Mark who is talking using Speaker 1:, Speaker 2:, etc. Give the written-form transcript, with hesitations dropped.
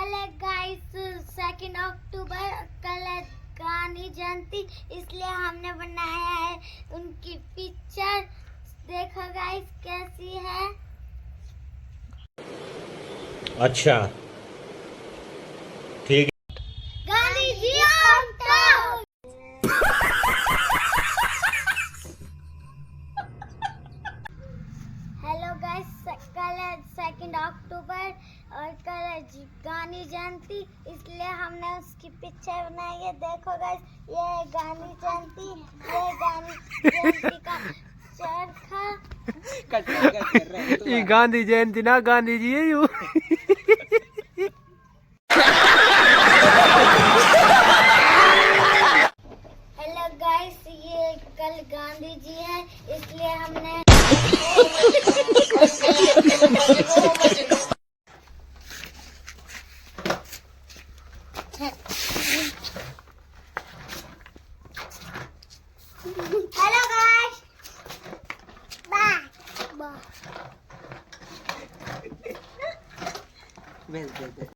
Speaker 1: कल है गाइस 2 अक्टूबर, कल है गांधी जयंती, इसलिए हमने बनाया है उनकी पिक्चर। देखो गाइस कैसी है।
Speaker 2: अच्छा ठीक है।
Speaker 1: Gandhi ji on top. Hello guys, कल है 2 अक्टूबर और कल है गांधी जयंती, इसलिए हमने उसकी पिक्चर बनाई है। देखो गाइस, ये है गांधी जयंती, ये गांधी जयंती का चरखा।
Speaker 3: ये गांधी जयंती ना गांधी जी है यू।
Speaker 1: हेलो गाइस, ये कल गांधी जी है, इसलिए हमने हेलो गाइस, बाय बाय।